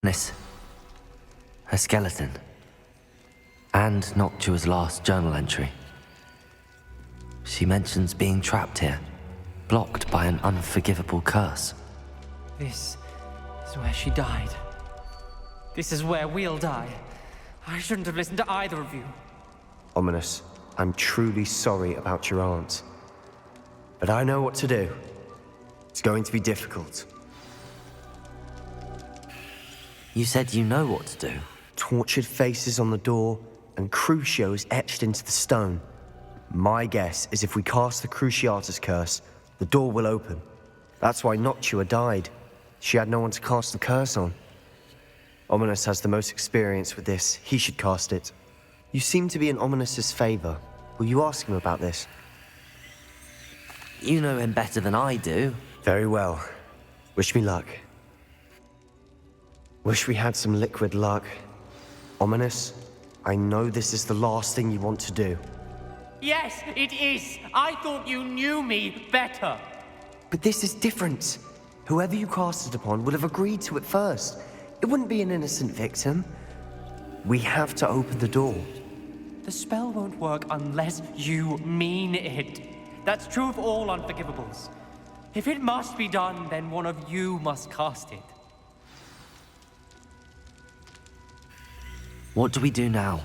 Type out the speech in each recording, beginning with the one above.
This. A skeleton. And Noctua's last journal entry. She mentions being trapped here, blocked by an unforgivable curse. This is where she died. This is where we'll die. I shouldn't have listened to either of you. Ominous, I'm truly sorry about your aunt. But I know what to do. It's going to be difficult. You said you know what to do. Tortured faces on the door, and Crucio is etched into the stone. My guess is if we cast the Cruciatus curse, the door will open. That's why Noctua died. She had no one to cast the curse on. Ominous has the most experience with this. He should cast it. You seem to be in Ominous's favor. Will you ask him about this? You know him better than I do. Very well. Wish me luck. Wish we had some liquid luck. Ominous, I know this is the last thing you want to do. Yes, it is. I thought you knew me better. But this is different. Whoever you cast it upon would have agreed to it first. It wouldn't be an innocent victim. We have to open the door. The spell won't work unless you mean it. That's true of all unforgivables. If it must be done, then one of you must cast it. What do we do now?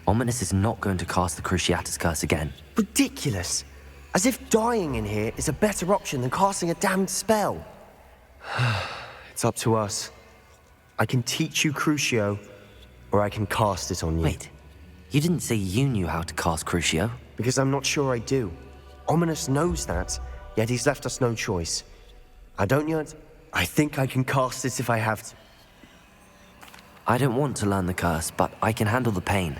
Ominous is not going to cast the Cruciatus curse again. Ridiculous. As if dying in here is a better option than casting a damned spell. It's up to us. I can teach you Crucio, or I can cast it on you. Wait, you didn't say you knew how to cast Crucio? Because I'm not sure I do. Ominous knows that, yet he's left us no choice. I don't yet. I think I can cast it if I have to. I don't want to learn the curse, but I can handle the pain.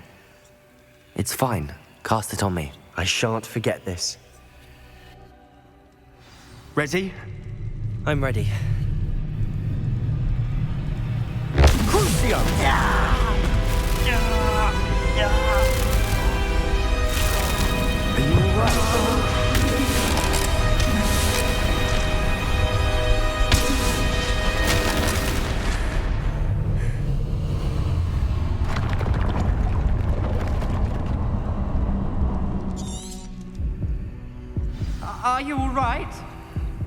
It's fine. Cast it on me. I shan't forget this. Ready? I'm ready. Crucio! Are you alright? Are you all right?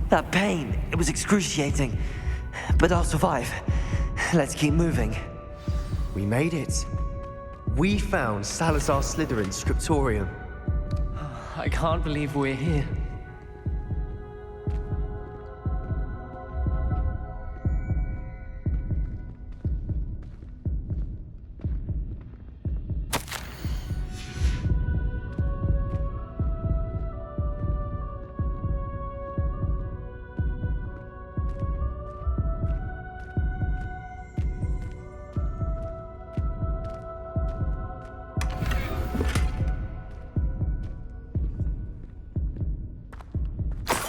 That pain, it was excruciating. But I'll survive. Let's keep moving. We made it. We found Salazar Slytherin's scriptorium. I can't believe we're here.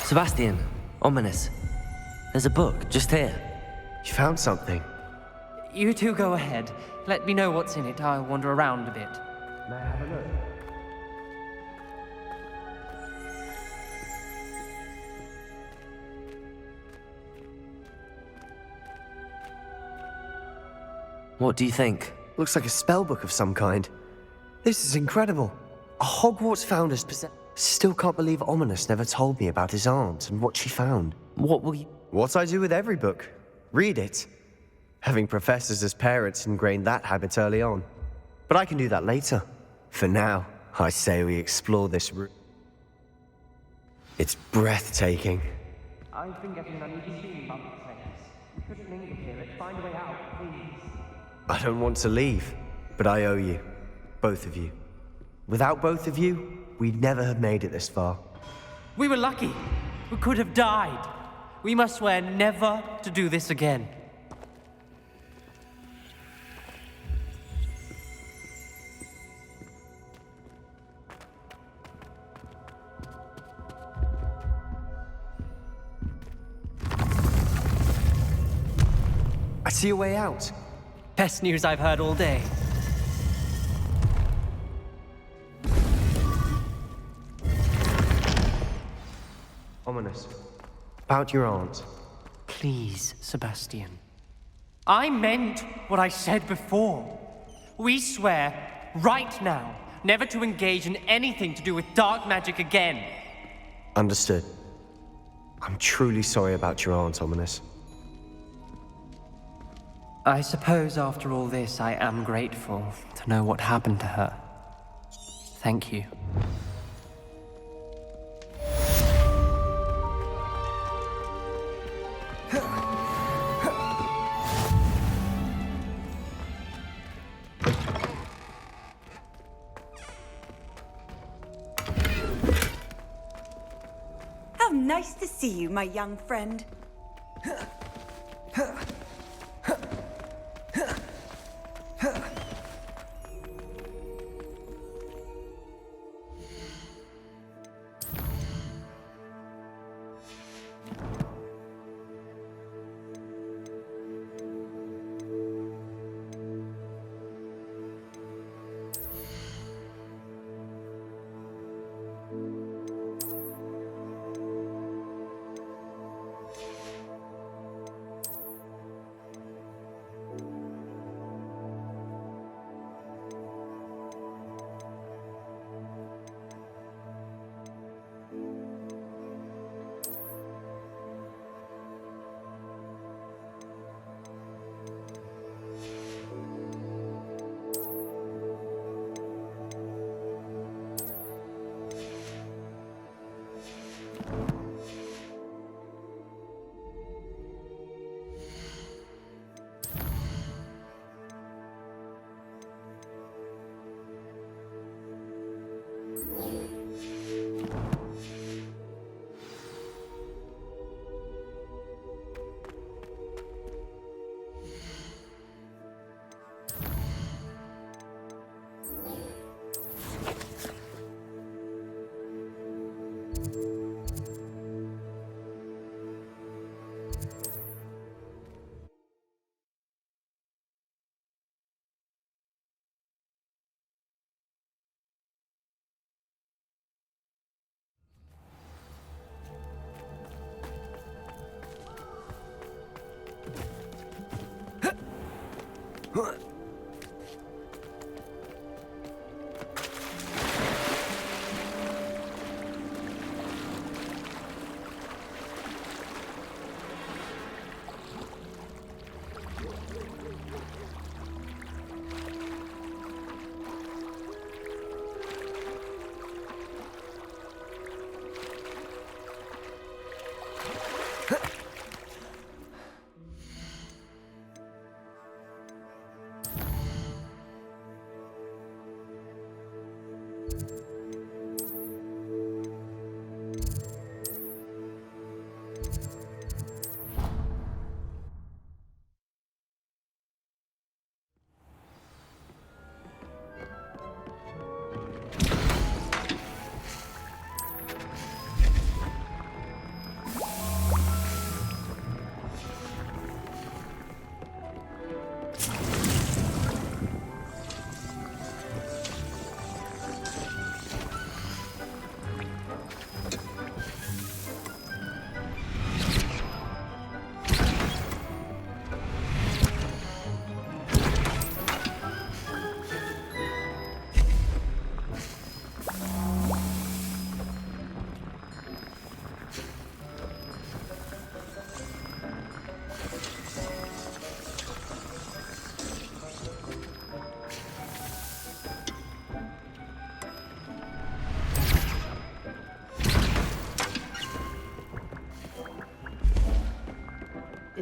Sebastian, Ominous. There's a book just here. You found something. You two go ahead. Let me know what's in it. I'll wander around a bit. May I have a look? What do you think? Looks like a spell book of some kind. This is incredible. A Hogwarts founder's possession. Still can't believe Ominous never told me about his aunt and what she found. What will you... What I do with every book. Read it. Having professors as parents ingrained that habit early on. But I can do that later. For now, I say we explore this room. It's breathtaking. I've been getting an uneasy feeling about this place. We couldn't linger here. Let's find a way out, please. I don't want to leave, but I owe you. Both of you. Without both of you, we'd never have made it this far. We were lucky. We could have died. We must swear never to do this again. I see a way out. Best news I've heard all day. Ominous. About your aunt. Please, Sebastian. I meant what I said before. We swear, right now, never to engage in anything to do with dark magic again. Understood. I'm truly sorry about your aunt, Ominous. I suppose after all this, I am grateful to know what happened to her. Thank you. How nice to see you, my young friend.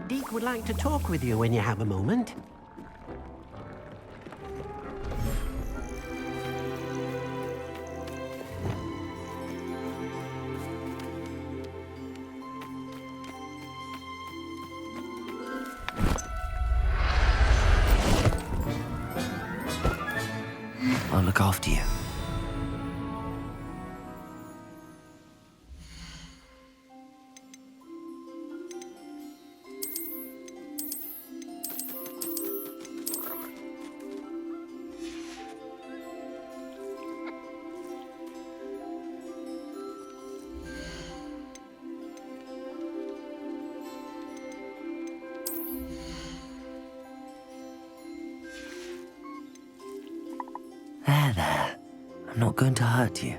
Deke would like to talk with you when you have a moment. I'll look after you. I'm not going to hurt you.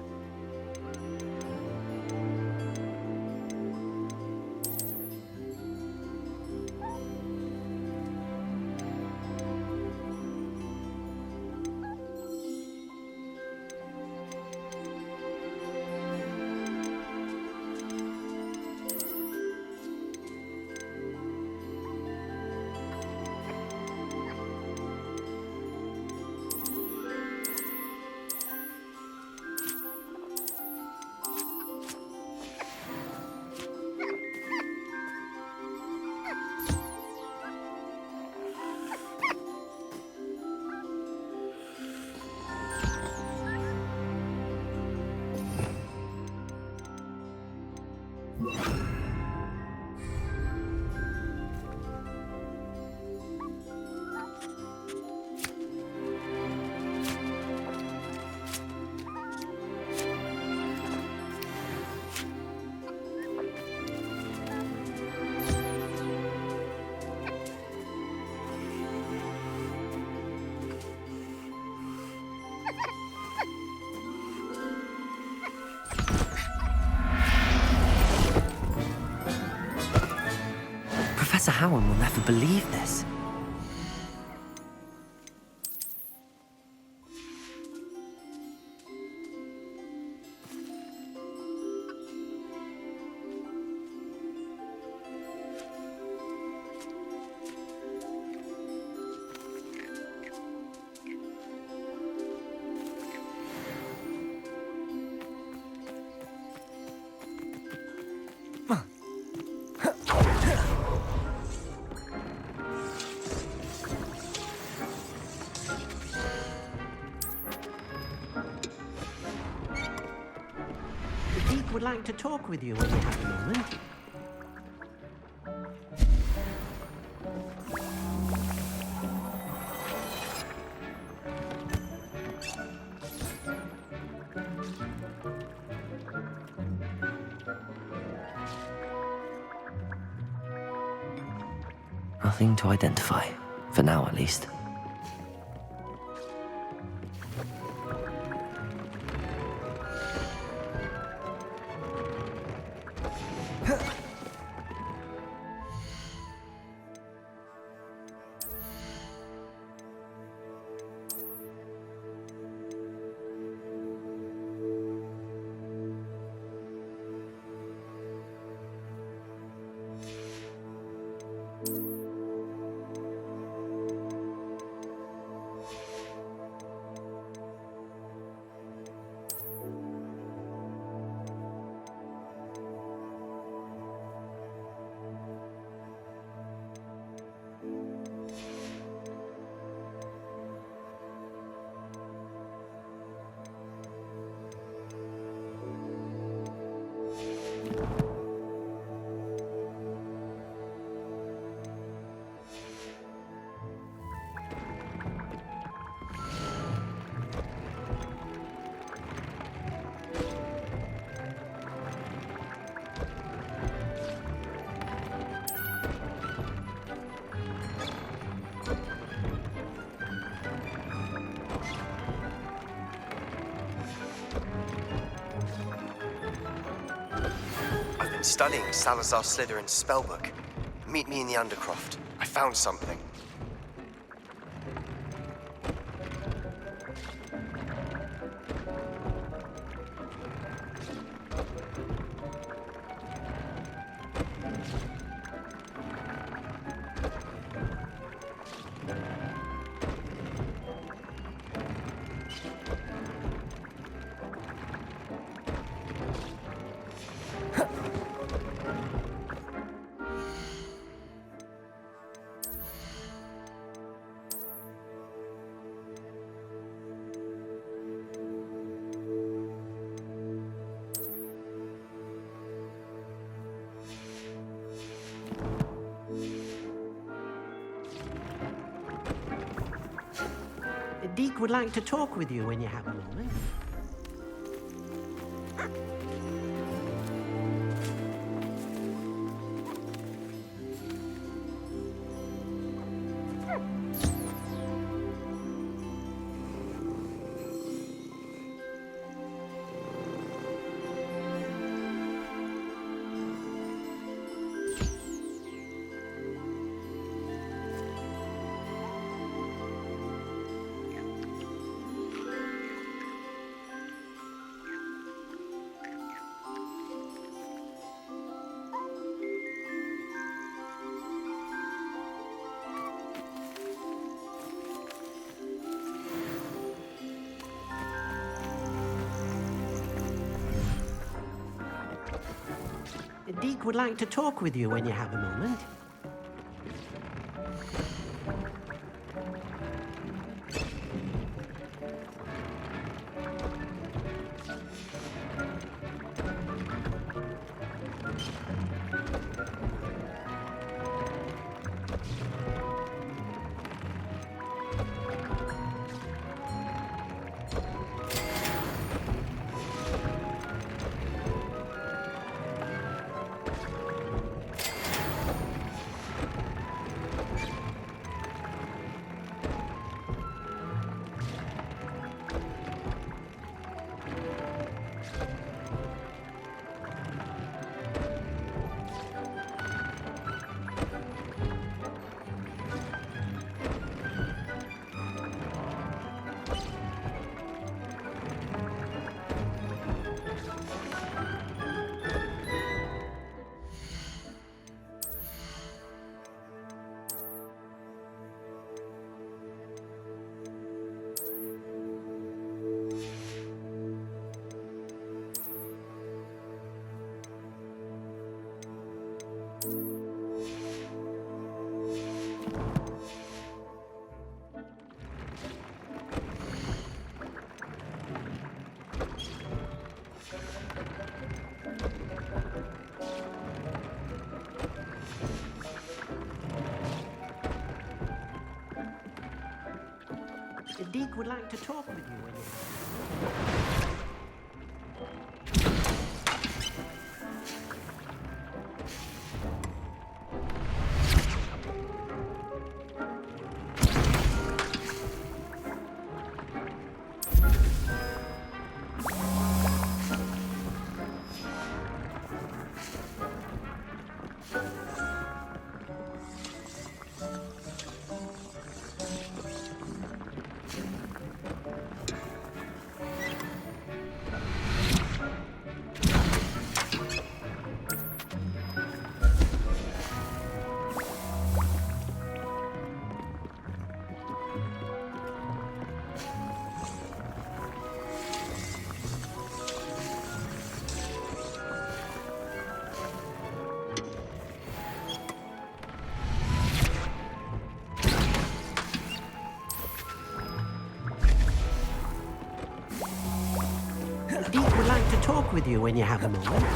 Professor Howard will never believe this. The Deek would like to talk with you when you have a moment. Nothing to identify, for now at least. Studying Salazar Slytherin's spellbook. Meet me in the Undercroft. I found something. The Deek would like to talk with you when you have a moment. Deke would like to talk with you when you have a moment. Deke would like to talk with you when you... Deke would like to talk with you when you have a moment.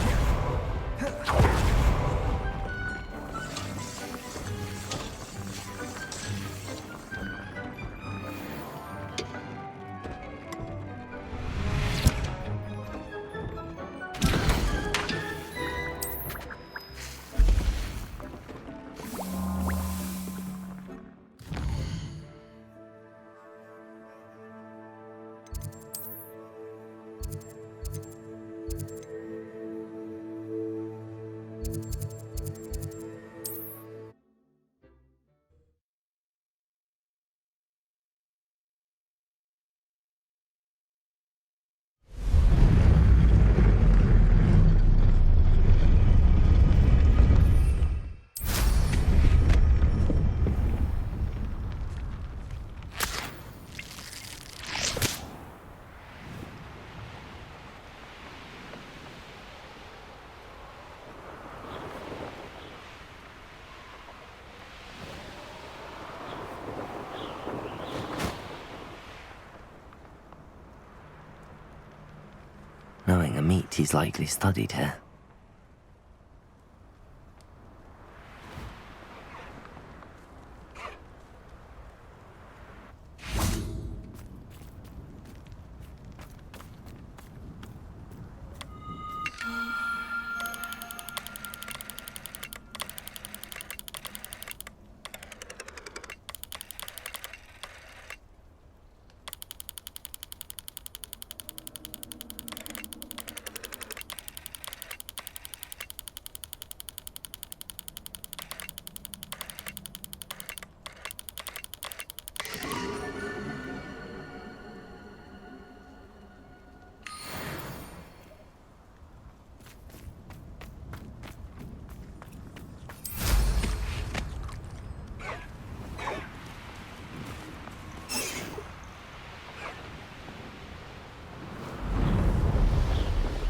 Knowing a meat he's likely studied here.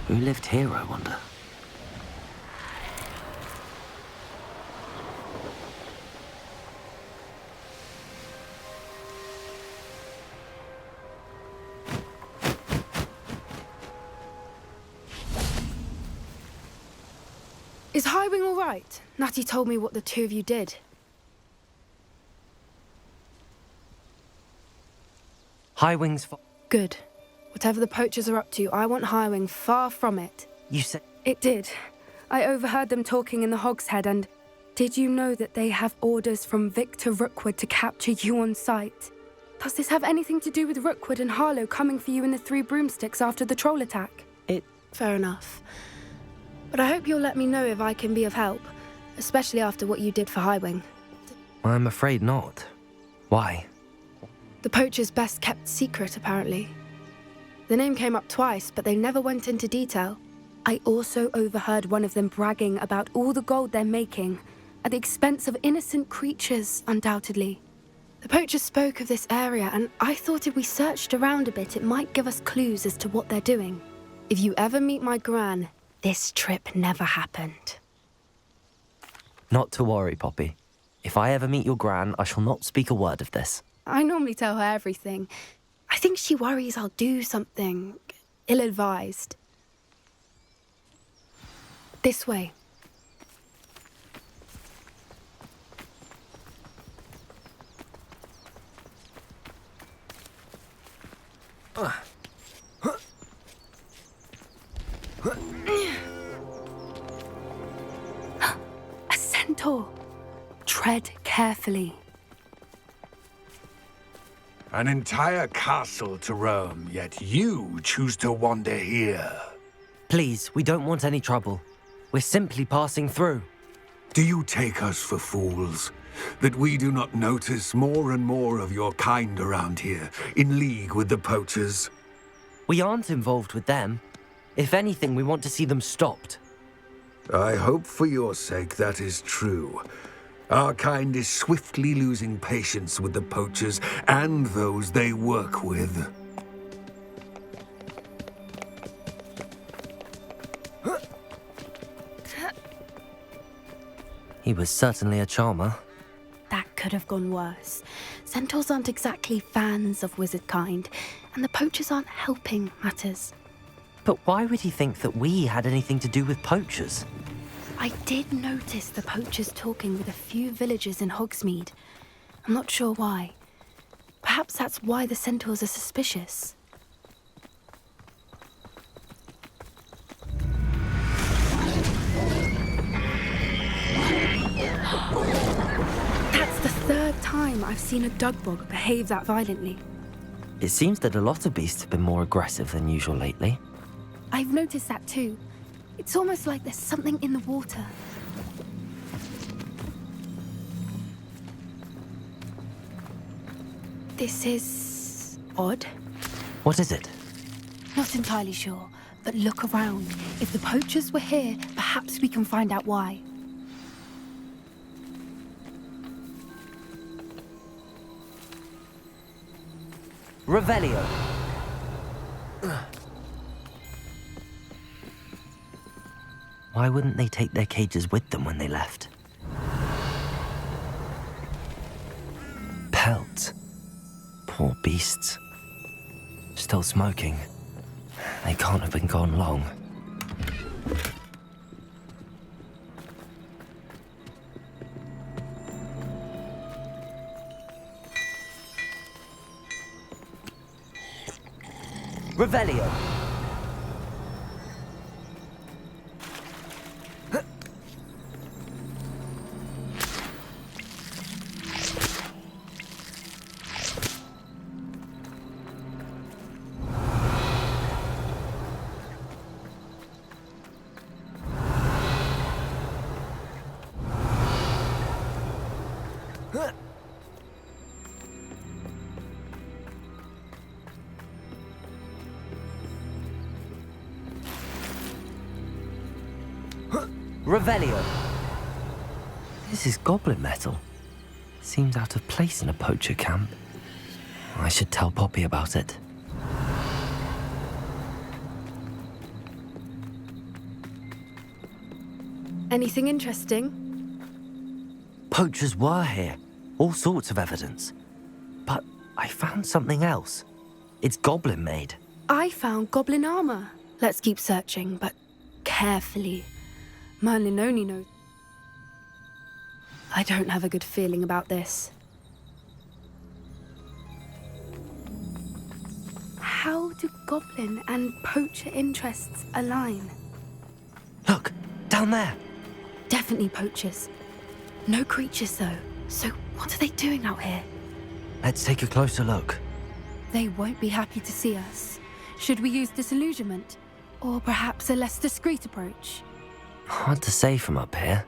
Who lived here, I wonder? Is Highwing all right? Natty told me what the two of you did. Highwing's Good. Whatever the poachers are up to, I want Highwing far from it. You said... It did. I overheard them talking in the Hogshead, and did you know that they have orders from Victor Rookwood to capture you on sight? Does this have anything to do with Rookwood and Harlow coming for you in the Three Broomsticks after the troll attack? Fair enough. But I hope you'll let me know if I can be of help, especially after what you did for Highwing. I'm afraid not. Why? The poacher's best kept secret, apparently. The name came up twice, but they never went into detail. I also overheard one of them bragging about all the gold they're making, at the expense of innocent creatures, undoubtedly. The poacher spoke of this area, and I thought if we searched around a bit, it might give us clues as to what they're doing. If you ever meet my gran, this trip never happened. Not to worry, Poppy. If I ever meet your gran, I shall not speak a word of this. I normally tell her everything. I think she worries I'll do something ill-advised. This way. A centaur. Tread carefully. An entire castle to roam, yet you choose to wander here. Please, we don't want any trouble. We're simply passing through. Do you take us for fools? That we do not notice more and more of your kind around here, in league with the poachers? We aren't involved with them. If anything, we want to see them stopped. I hope for your sake that is true. Our kind is swiftly losing patience with the poachers and those they work with. He was certainly a charmer. That could have gone worse. Centaurs aren't exactly fans of wizard kind, and the poachers aren't helping matters. But why would he think that we had anything to do with poachers? I did notice the poachers talking with a few villagers in Hogsmeade. I'm not sure why. Perhaps that's why the centaurs are suspicious. That's the third time I've seen a dugbog behave that violently. It seems that a lot of beasts have been more aggressive than usual lately. I've noticed that too. It's almost like there's something in the water. This is odd. What is it? Not entirely sure, but look around. If the poachers were here, perhaps we can find out why. Revelio. Why wouldn't they take their cages with them when they left? Pelts. Poor beasts. Still smoking. They can't have been gone long. Revelio. Revelio. This is goblin metal. Seems out of place in a poacher camp. I should tell Poppy about it. Anything interesting? Poachers were here. All sorts of evidence. But I found something else. It's goblin made. I found goblin armor. Let's keep searching, but carefully. Merlin only knows. I don't have a good feeling about this. How do goblin and poacher interests align? Look, down there. Definitely poachers. No creatures, though. So what are they doing out here? Let's take a closer look. They won't be happy to see us. Should we use disillusionment? Or perhaps a less discreet approach? Hard to say from up here.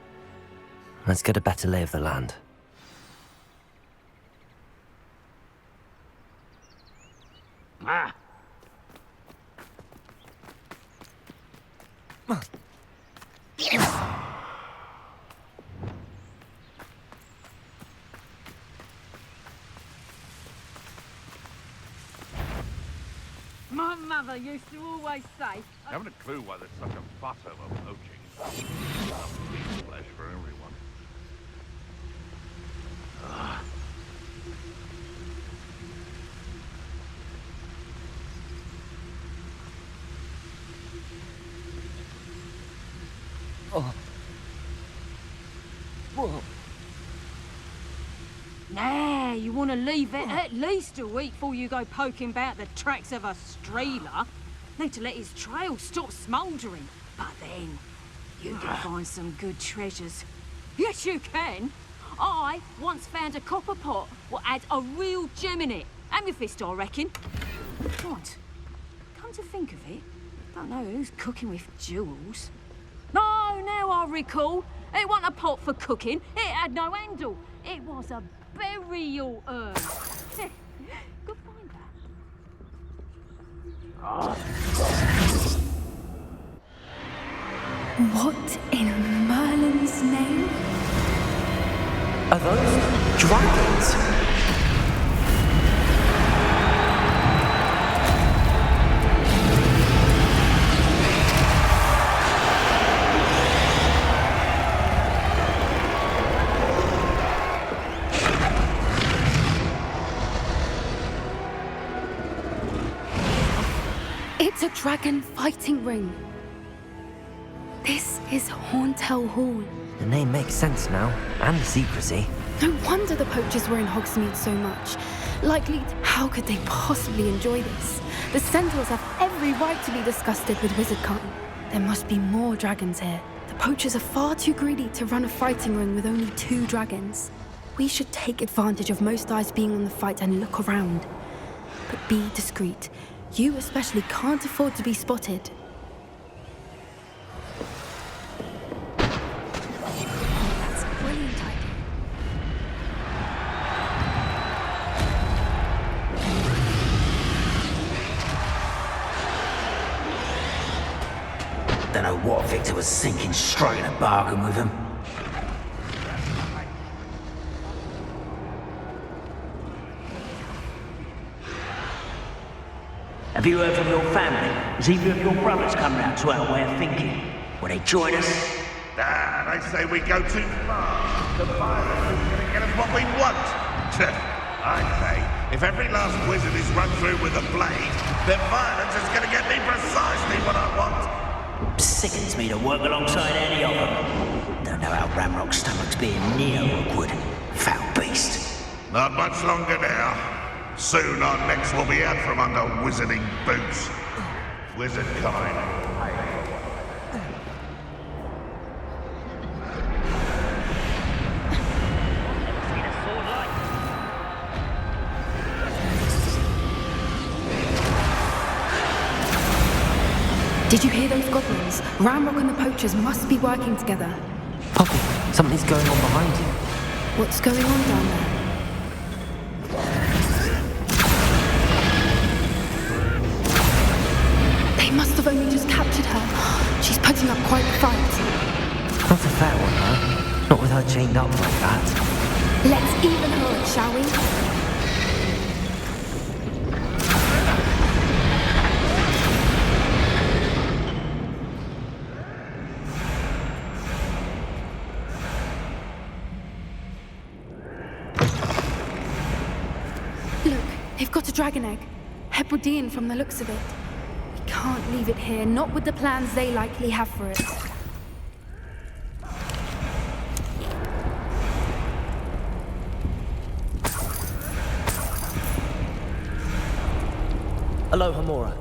Let's get a better lay of the land. Ah! My mother used to always say... I haven't a clue why there's such a fuss over poaching. Enough beef flesh for everyone. Nah, you want to leave it at least a week before you go poking about the tracks of a streeler. Need to let his trail stop smouldering. But then, you can find some good treasures. Yes, you can. I once found a copper pot what had a real gem in it. Amethyst, I reckon. What? Come to think of it, don't know who's cooking with jewels. No, now I recall. It wasn't a pot for cooking. It had no handle. It was a burial urn. Go find that. What in Merlin's name? Are those dragons? It's a dragon fighting ring. This is Horntail Hall. The name makes sense now, and the secrecy. No wonder the poachers were in Hogsmeade so much. Likely, how could they possibly enjoy this? The centaurs have every right to be disgusted with wizardkind. There must be more dragons here. The poachers are far too greedy to run a fighting ring with only 2 dragons. We should take advantage of most eyes being on the fight and look around. But be discreet. You especially can't afford to be spotted. That's a brilliant idea. Don't know what Victor was thinking, striking a bargain with him. Have you heard from your family? Has either of your brothers come round to our way of thinking? Will they join us? Nah, they say we go too far. The violence is going to get us what we want. I say, if every last wizard is run through with a blade, then violence is going to get me precisely what I want. Sickens me to work alongside any of them. Don't know how Ramrock's stomach's being near Rookwood. Foul beast. Not much longer now. Soon our necks will be out from under wizarding boots. Wizard kind. Did you hear those goblins? Ramrock and the poachers must be working together. Poppy, something's going on behind you. What's going on down there? They must have only just captured her. She's putting up quite a fight. Not a fair one, huh? Not with her chained up like that. Let's even her, shall we? Look, they've got a dragon egg. Hebridean from the looks of it. We can't leave it here, not with the plans they likely have for it. Aloha, Mora.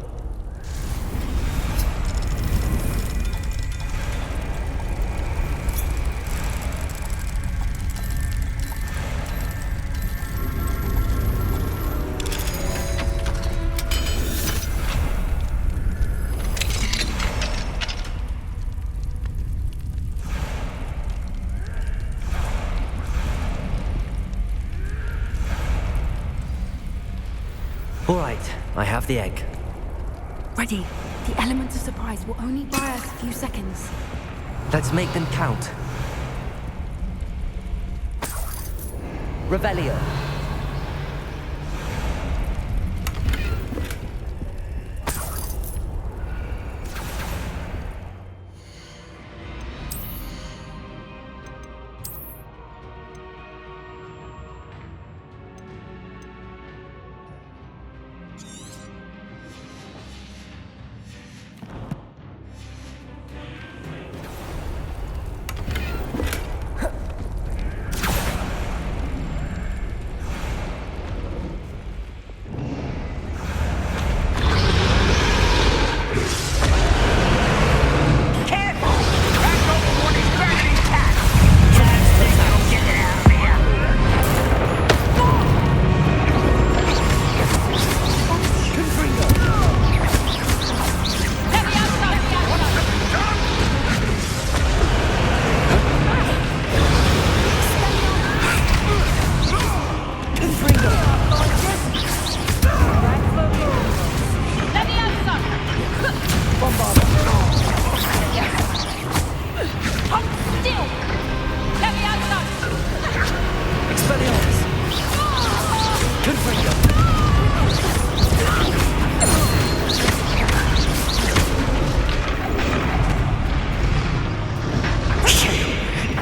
All right, I have the egg. Ready. The elements of surprise will only buy us a few seconds. Let's make them count. Revelio.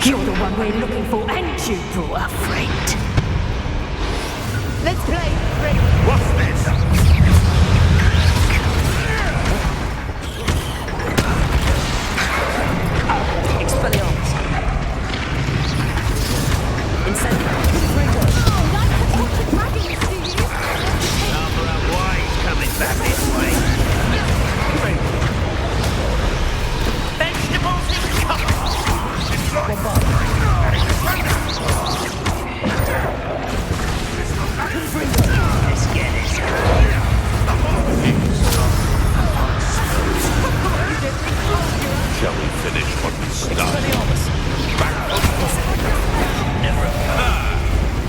You're the one we're looking for, and you brought a friend. Let's play, friend. What's this? Expelliarmus. Incendio. Number of ways coming back this way. Vegetables in cover. Let's get it. Shall we finish what we started? Never a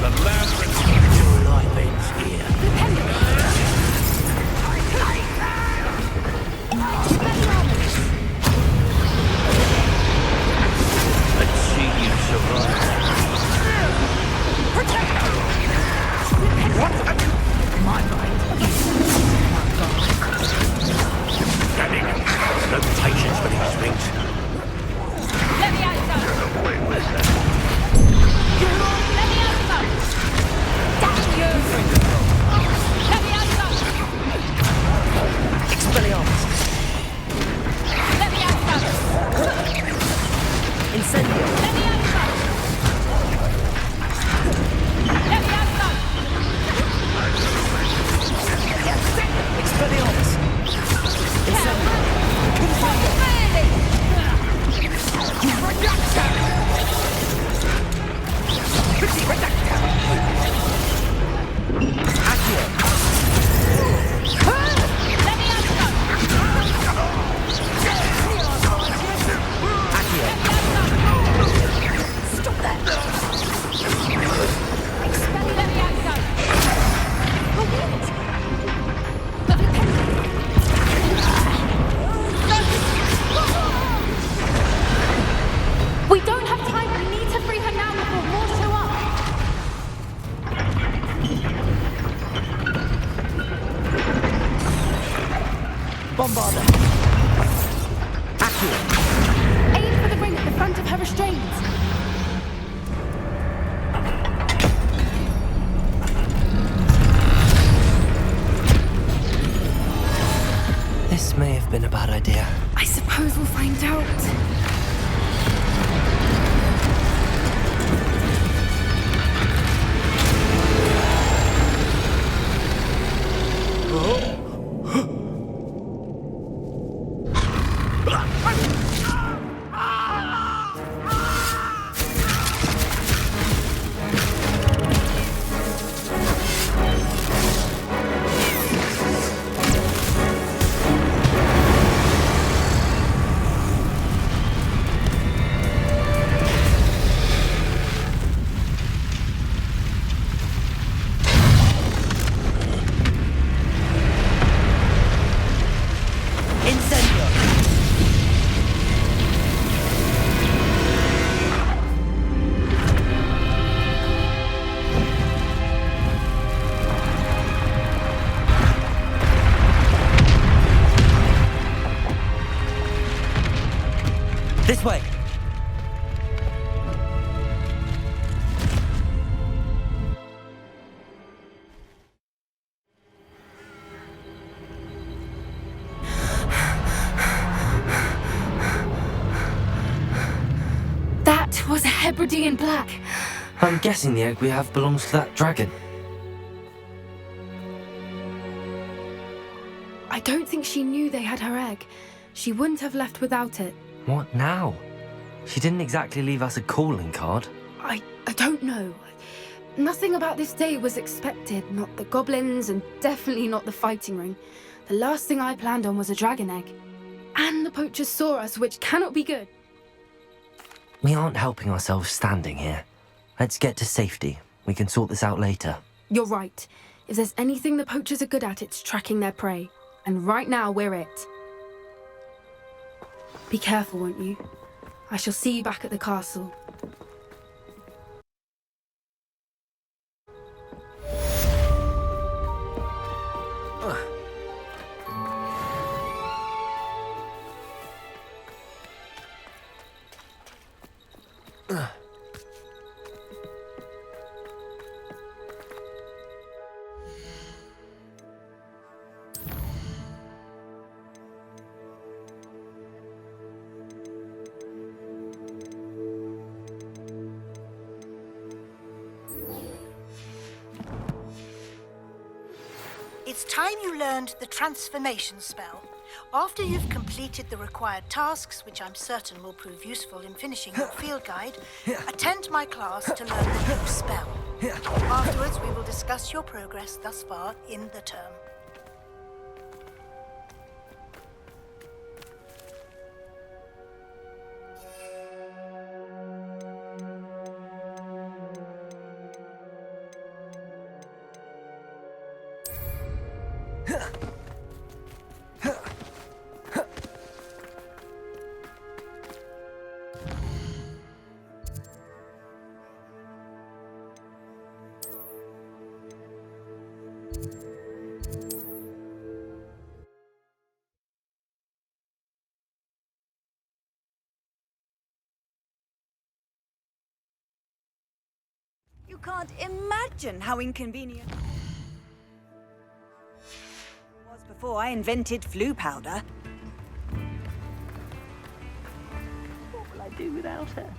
The labyrinth. your life ends here. Let's see you survive. My mind is No patience for these things. Let me out, son. Away with that. Let me out, son. Damn you. Let me out, son. Expelliarmus. Let me out, son. Incendio. Let me out, son. Let me out, son. Expelliarmus. Incendio. Stop that! Let me out, son. We don't have time. We need to free her now before more show up. Bombarda. Accio. Aim for the ring at the front of her restraints. This may have been a bad idea. I suppose we'll find out. Hebridean black. I'm guessing the egg we have belongs to that dragon. I don't think she knew they had her egg. She wouldn't have left without it. What now? She didn't exactly leave us a calling card. I don't know. Nothing about this day was expected. Not the goblins, and definitely not the fighting ring. The last thing I planned on was a dragon egg. And the poachers saw us, which cannot be good. We aren't helping ourselves standing here. Let's get to safety. We can sort this out later. You're right. If there's anything the poachers are good at, it's tracking their prey. And right now, we're it. Be careful, won't you? I shall see you back at the castle. It's time you learned the transformation spell. After you've completed the required tasks, which I'm certain will prove useful in finishing your field guide, attend my class to learn the new spell. Afterwards, we will discuss your progress thus far in the term. You can't imagine how inconvenient it was before I invented flu powder. What will I do without her?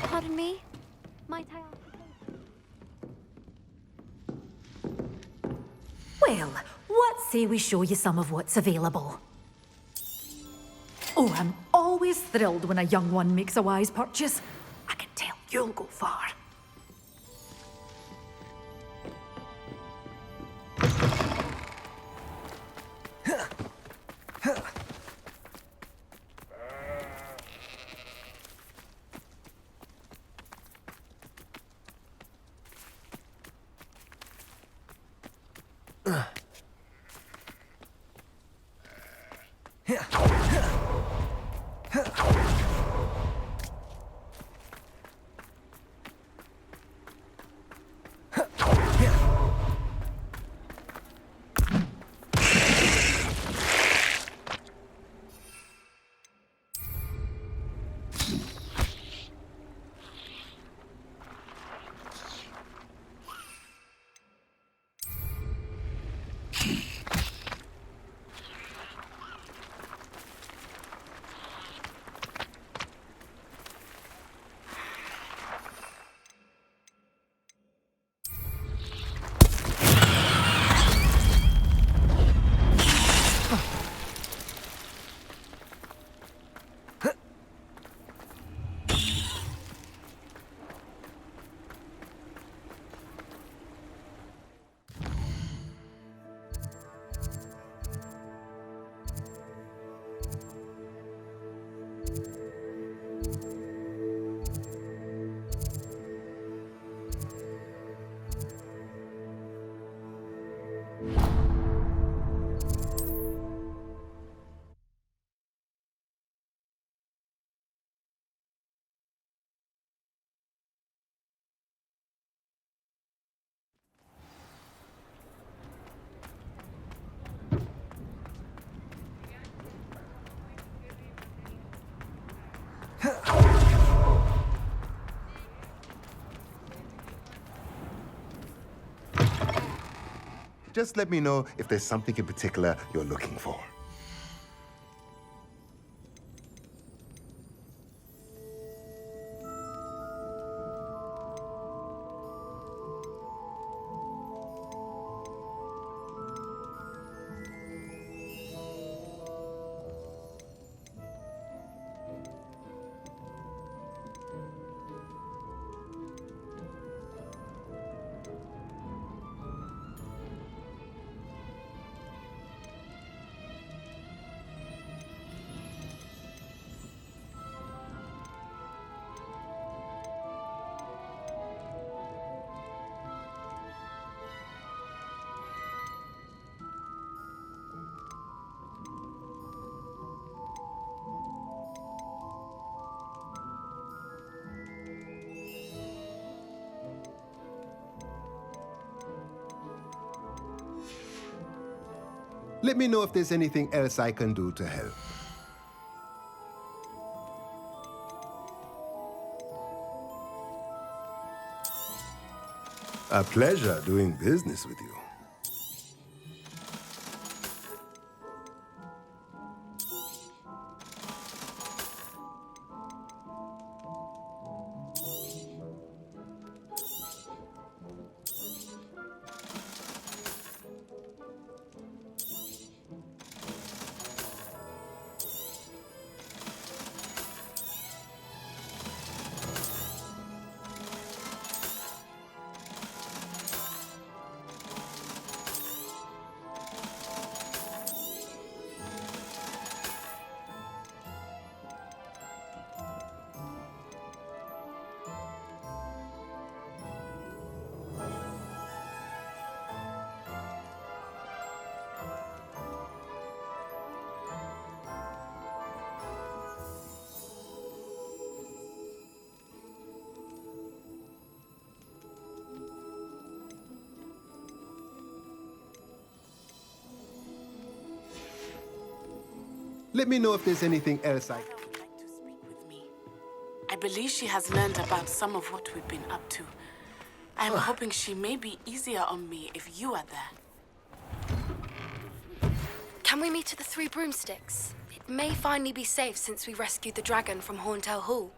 Pardon me? Might I ask? Well, what say we show you some of what's available? Oh, I'm always thrilled when a young one makes a wise purchase. I can tell you'll go far. Just let me know if there's something in particular you're looking for. Let me know if there's anything else I can do to help. A pleasure doing business with you. Let me know if there's anything else I... I believe she has learned about some of what we've been up to. I'm hoping she may be easier on me if you are there. Can we meet at the Three Broomsticks? It may finally be safe since we rescued the dragon from Horntail Hall.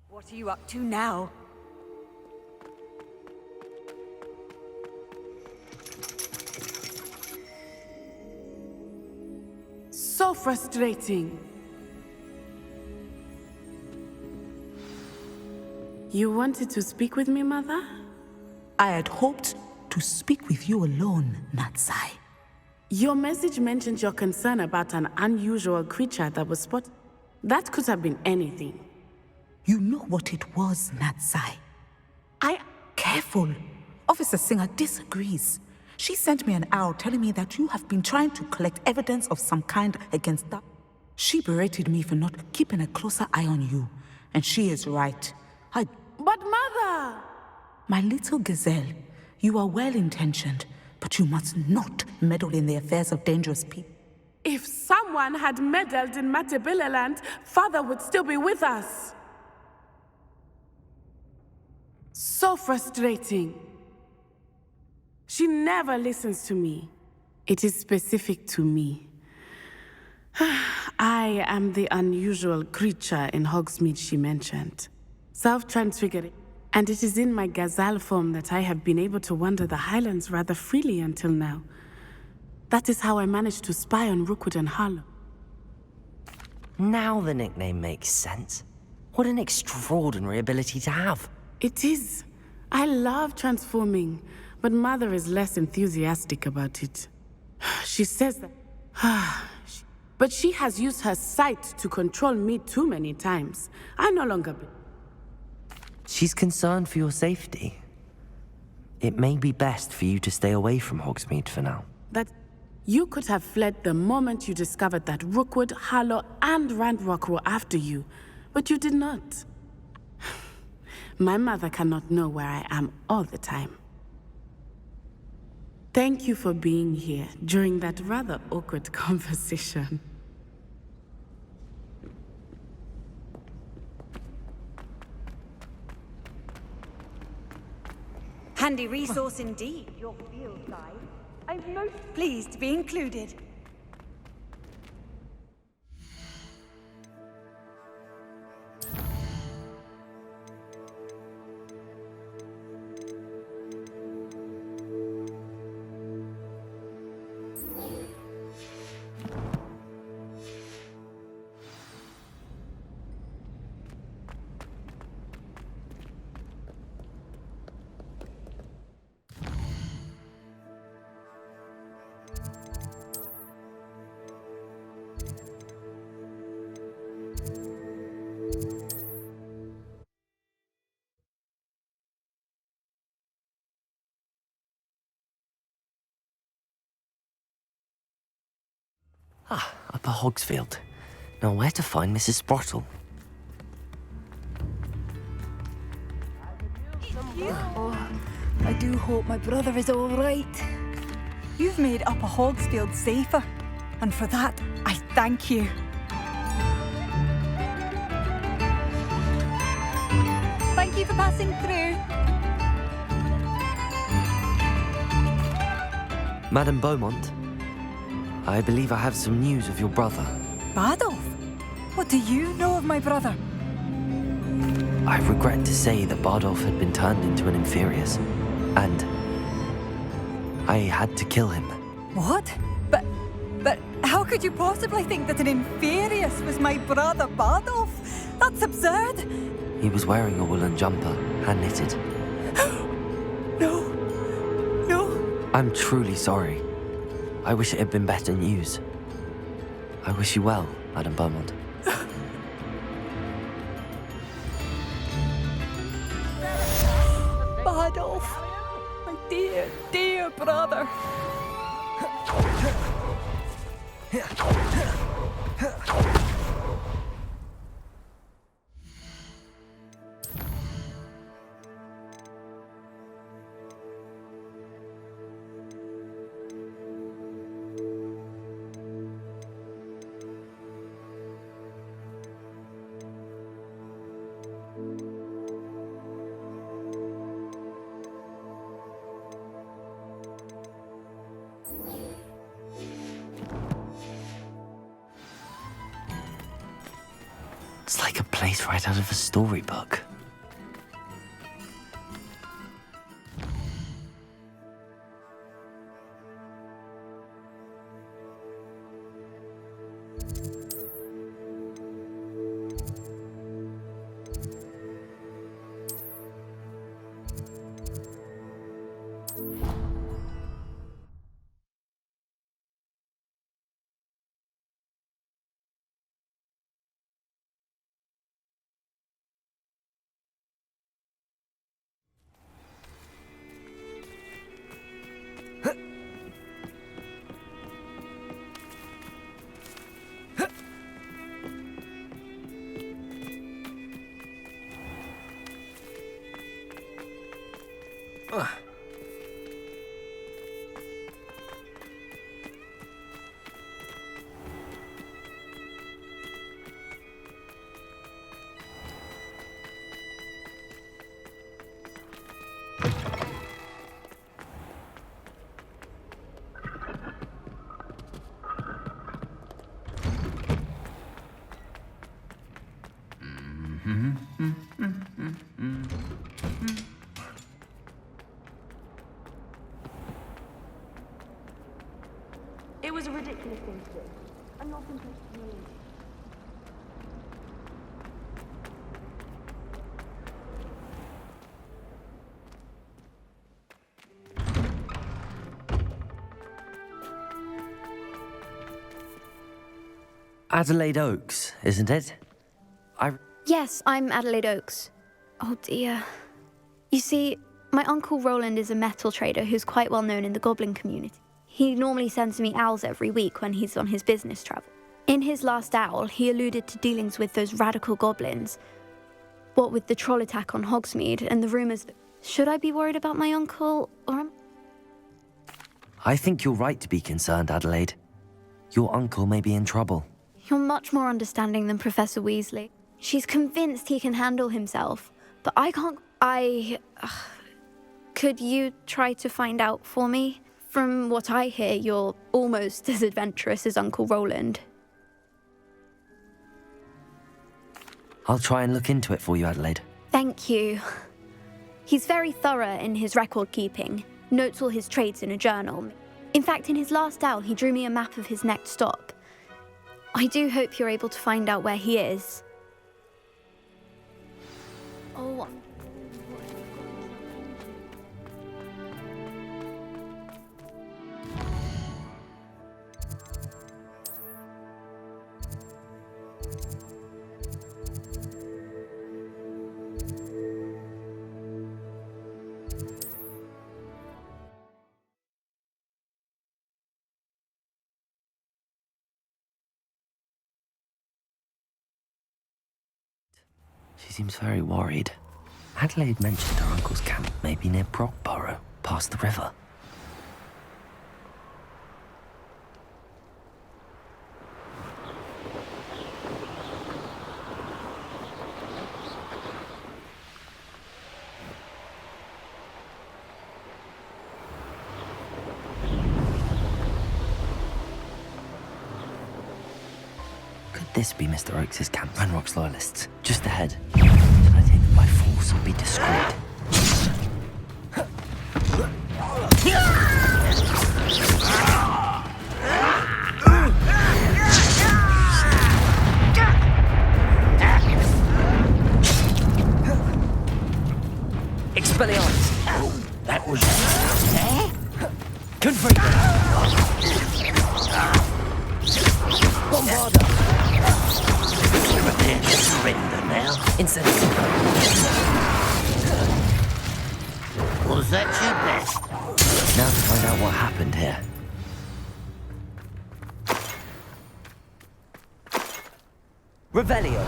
What are you up to now? So frustrating. You wanted to speak with me, Mother? I had hoped to speak with you alone, Natsai. Your message mentioned your concern about an unusual creature that was spotted. That could have been anything. You know what it was, Natsai. Careful. Officer Singer disagrees. She sent me an owl telling me that you have been trying to collect evidence of some kind against that. She berated me for not keeping a closer eye on you. And she is right. But Mother! My little gazelle, you are well-intentioned, but you must not meddle in the affairs of dangerous people. If someone had meddled in Matabeleland, Father would still be with us. So frustrating. She never listens to me. It is specific to me. I am the unusual creature in Hogsmeade she mentioned. Self-transfiguring. And it is in my gazelle form that I have been able to wander the highlands rather freely until now. That is how I managed to spy on Rookwood and Harlow. Now the nickname makes sense. What an extraordinary ability to have. It is. I love transforming, but Mother is less enthusiastic about it. She says that... But she has used her sight to control me too many times. I no longer... She's concerned for your safety. It may be best for you to stay away from Hogsmeade for now. That you could have fled the moment you discovered that Rookwood, Harlow, and Ranrock were after you, but you did not. My mother cannot know where I am all the time. Thank you for being here during that rather awkward conversation. Handy resource indeed, your field guide. I'm most pleased to be included. Upper Hogsfield. Now where to find Mrs. Sprottle? Oh, I do hope my brother is all right. You've made Upper Hogsfield safer, and for that, I thank you. Thank you for passing through. Madame Beaumont, I believe I have some news of your brother. Badolf? What do you know of my brother? I regret to say that Bardolph had been turned into an Inferius, and I had to kill him. What? But how could you possibly think that an Inferius was my brother Bardolph? That's absurd. He was wearing a woolen jumper, hand-knitted. No. I'm truly sorry. I wish it had been better news. I wish you well, Madame Beaumont. Bardolph, my dear, dear brother. It's like a place right out of a storybook. Adelaide Oaks, isn't it? Yes, I'm Adelaide Oaks. Oh dear. You see, my Uncle Roland is a metal trader who's quite well known in the goblin community. He normally sends me owls every week when he's on his business travel. In his last owl, he alluded to dealings with those radical goblins. What with the troll attack on Hogsmeade and the rumours. Should I be worried about my uncle, or I think you're right to be concerned, Adelaide. Your uncle may be in trouble. You're much more understanding than Professor Weasley. She's convinced he can handle himself, but I can't. Could you try to find out for me? From what I hear, you're almost as adventurous as Uncle Roland. I'll try and look into it for you, Adelaide. Thank you. He's very thorough in his record keeping, notes all his trades in a journal. In fact, in his last owl, he drew me a map of his next stop. I do hope you're able to find out where he is. Oh. She seems very worried. Adelaide mentioned her uncle's camp may be near Brockborough, past the river. Could this be Mr. Oakes' camp? Ranrock's loyalists, just ahead. Should I take them by force or be discreet? Expelliarmus! That was... Confringo! Bombarda! Prepare to surrender now. Incense! Was that your best? Now to find out what happened here. Revelio!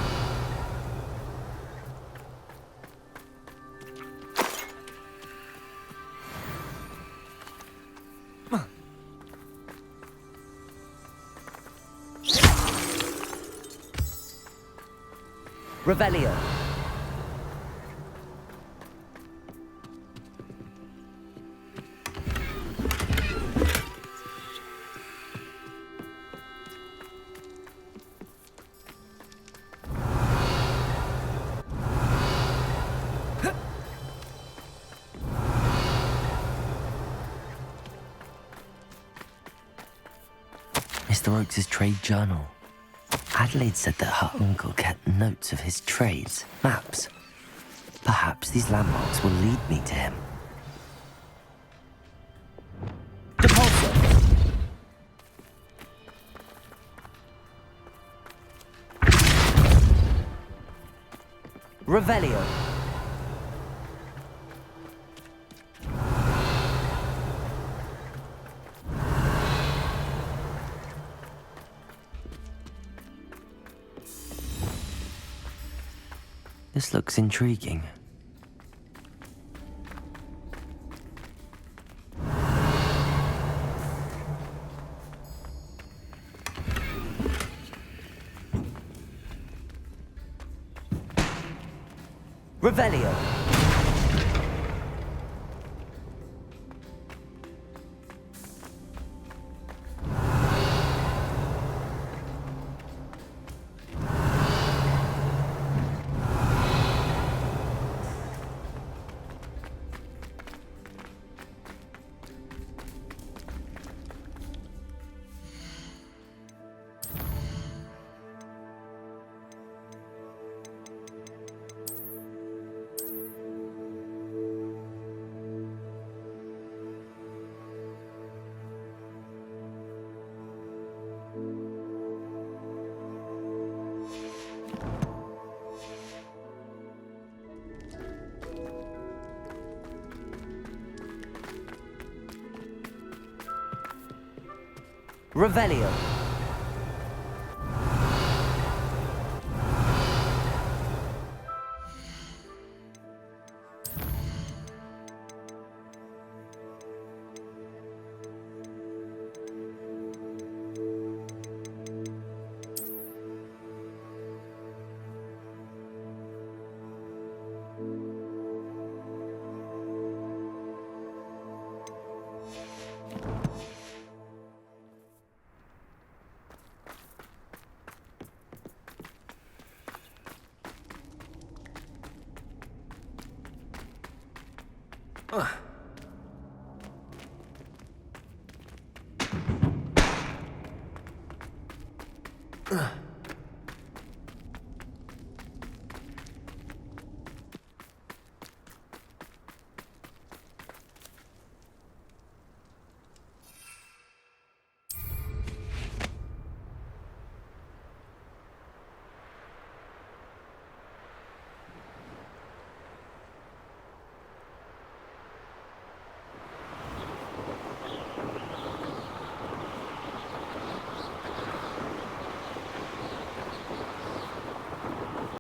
Revelio. Mr. Oakes' trade journal. Adelaide said that her uncle kept notes of his trades, maps. Perhaps these landmarks will lead me to him. Depulso! Revelio! This looks intriguing. Revelio. Revelio. Ugh.